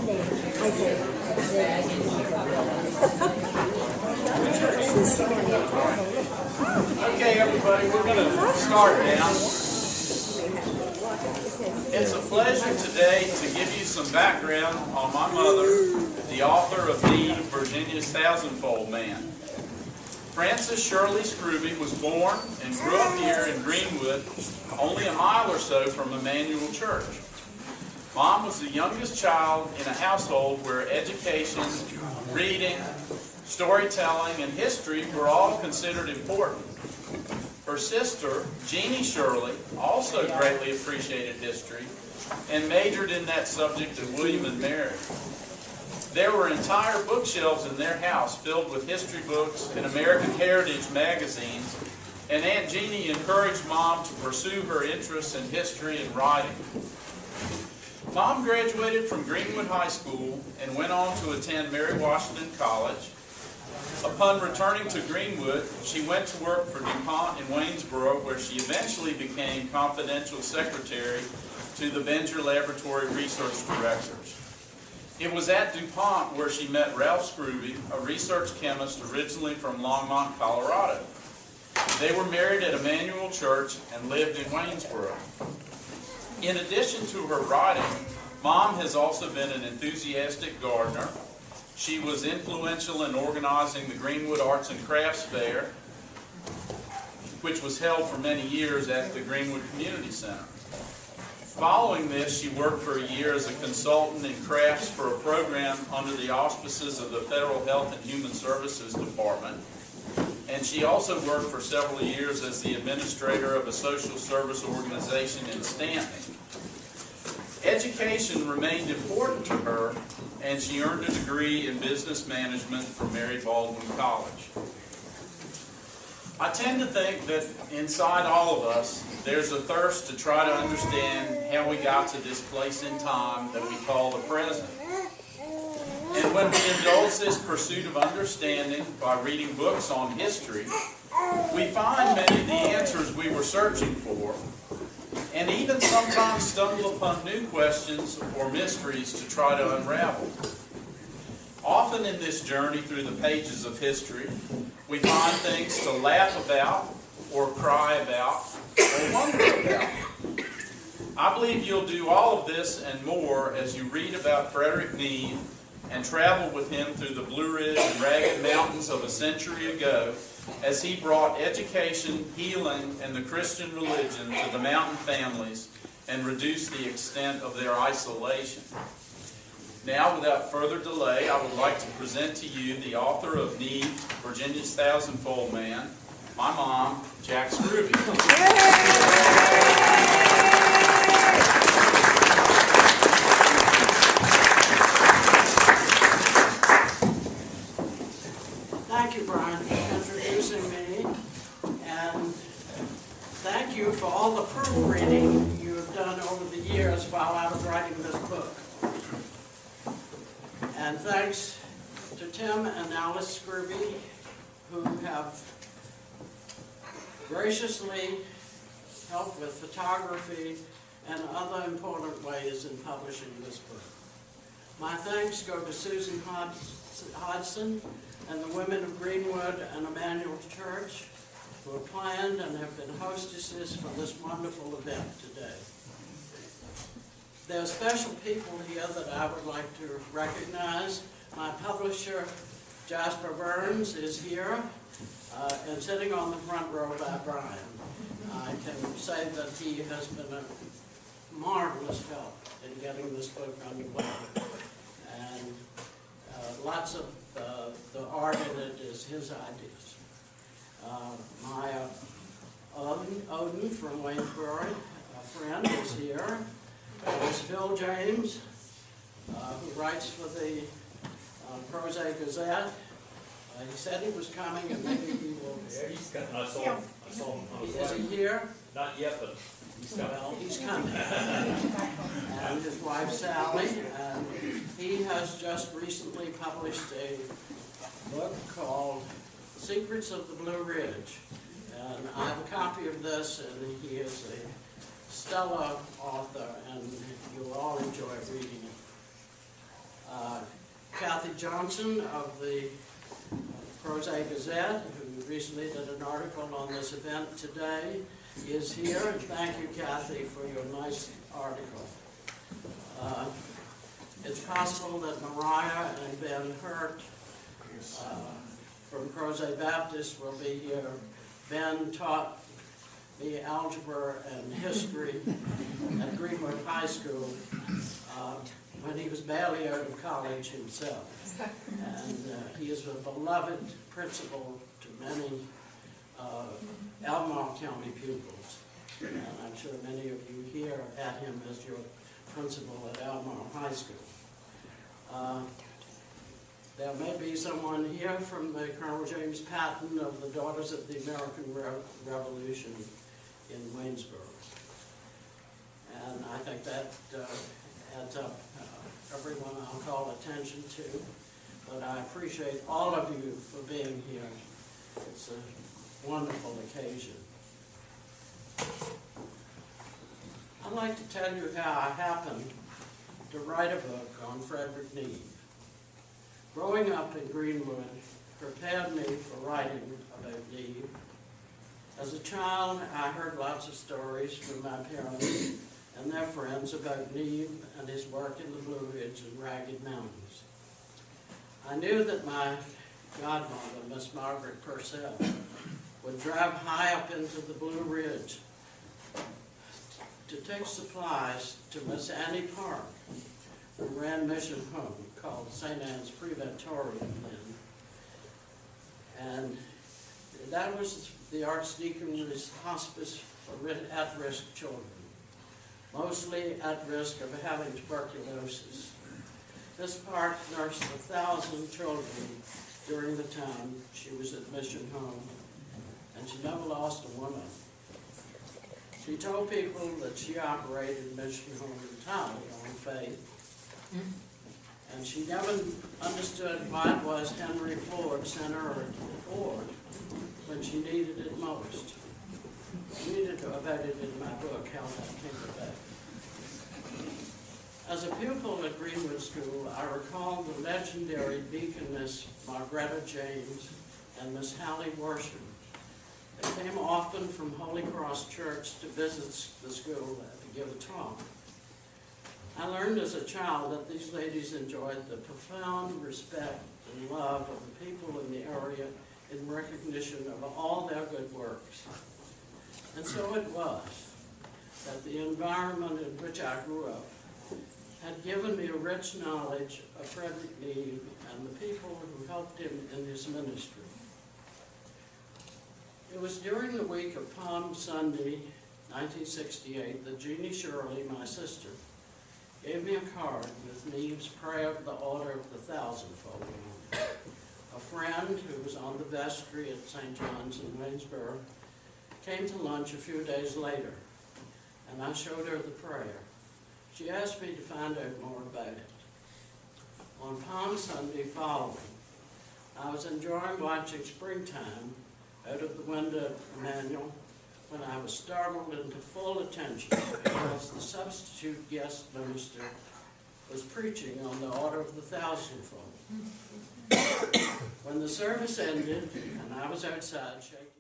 Okay, everybody, we're going to start now. It's a pleasure today to give you some background on my mother, the author of Neve, Virginia's Thousandfold Man. Frances Shirley Scruby was born and grew up here in Greenwood, only a mile or so from Emmanuel Church. Mom was the youngest child in a household where education, reading, storytelling, and history were all considered important. Her sister, Jeannie Shirley, also greatly appreciated history and majored in that subject at William and Mary. There were entire bookshelves in their house filled with history books and American Heritage magazines, and Aunt Jeannie encouraged Mom to pursue her interests in history and writing. Mom graduated from Greenwood High School and went on to attend Mary Washington College. Upon returning to Greenwood, she went to work for DuPont in Waynesboro, where she eventually became confidential secretary to the Benjer Laboratory Research Directors. It was at DuPont where she met Rev Scruby, a research chemist originally from Longmont, Colorado. They were married at Emmanuel Church and lived in Waynesboro. In addition to her writing, Mom has also been an enthusiastic gardener. She was influential in organizing the Greenwood Arts and Crafts Fair, which was held for many years at the Greenwood Community Center. Following this, she worked for a year as a consultant in crafts for a program under the auspices of the Federal Health and Human Services Department. And she also worked for several years as the administrator of a social service organization in Stanton. Education remained important to her, and she earned a degree in business management from Mary Baldwin College. I tend to think that inside all of us, there's a thirst to try to understand how we got to this place in time that we call the present. And when we indulge this pursuit of understanding by reading books on history, we find many of the answers we were searching for, and even sometimes stumble upon new questions or mysteries to try to unravel. Often in this journey through the pages of history, we find things to laugh about, or cry about, or wonder about. I believe you'll do all of this and more as you read about Frederick Neve and travel with him through the Blue Ridge and Ragged Mountains of a century ago, as he brought education, healing, and the Christian religion to the mountain families and reduced the extent of their isolation. Now, without further delay, I would like to present to you the author of Neve, Virginia's Thousandfold Man, my mom, Jack Scruby. Thank you, Brian, for introducing me, and thank you for all the proofreading you have done over the years while I was writing this book. And thanks to Tim and Alice Scruby, who have graciously helped with photography and other important ways in publishing this book. My thanks go to Susan Hodgson and the women of Greenwood and Emmanuel Church, who have planned and have been hostesses for this wonderful event today. There are special people here that I would like to recognize. My publisher, Jasper Burns, is here and sitting on the front row by Brian. I can say that he has been a marvelous help in getting this book underway. And lots of the art in it is his ideas. My Odin from Waynesboro, a friend, is here. There's Phil James, who writes for the Prose Gazette. He said he was coming, and maybe he will. Yeah, he's coming. I saw him. Is he here? Not yet, but he's coming. Well, he's coming. And his wife Sally, and he has just recently published a book called Secrets of the Blue Ridge. And I have a copy of this, and he is a stellar author, and you'll all enjoy reading it. Kathy Johnson of the Prose Gazette, who recently did an article on this event today, is here. And thank you, Kathy, for your nice article. It's possible that Mariah and Ben Hurt from Prose Baptist will be here. Ben taught me algebra and history at Greenwood High School when he was barely out of college himself. And he is a beloved principal to many Albemarle County pupils. And I'm sure many of you here had him as your principal at Albemarle High School. There may be someone here from the Colonel James Patton of the Daughters of the American Revolution in Waynesboro. And I think that adds up everyone I'll call attention to. But I appreciate all of you for being here. It's a wonderful occasion. I'd like to tell you how I happened to write a book on Frederick Neve. Growing up in Greenwood prepared me for writing about Neve. As a child, I heard lots of stories from my parents and their friends about Neve and his work in the Blue Ridge and Ragged Mountains. I knew that my godmother, Miss Margaret Purcell, would drive high up into the Blue Ridge to take supplies to Miss Annie Park, who ran Mission Home, called St. Anne's Preventorium then. And that was the Archdeacon's hospice for at-risk children, mostly at risk of having tuberculosis. This park nursed 1,000 children during the time she was at Mission Home, and she never lost a one of them. She told people that she operated Mission Home entirely on faith. And she never understood why it was Henry Ford sent her to Ford when she needed it most. I read about it in my book, how that came about. As a pupil at Greenwood School, I recall the legendary deaconess Margaretta James and Miss Hallie Worsham. They came often from Holy Cross Church to visit the school to give a talk. I learned as a child that these ladies enjoyed the profound respect and love of the people in the area in recognition of all their good works. And so it was that the environment in which I grew up had given me a rich knowledge of Frederick Neve and the people who helped him in his ministry. It was during the week of Palm Sunday, 1968, that Jeannie Shirley, my sister, gave me a card with Neve's Prayer of the Order of the Thousandfold. A friend who was on the vestry at St. John's in Waynesboro came to lunch a few days later, and I showed her the prayer. She asked me to find out more about it. On Palm Sunday following, I was enjoying watching Springtime out of the window of Emmanuel when I was startled into full attention because the substitute guest minister was preaching on the Order of the Thousandfold. When the service ended and I was outside shaking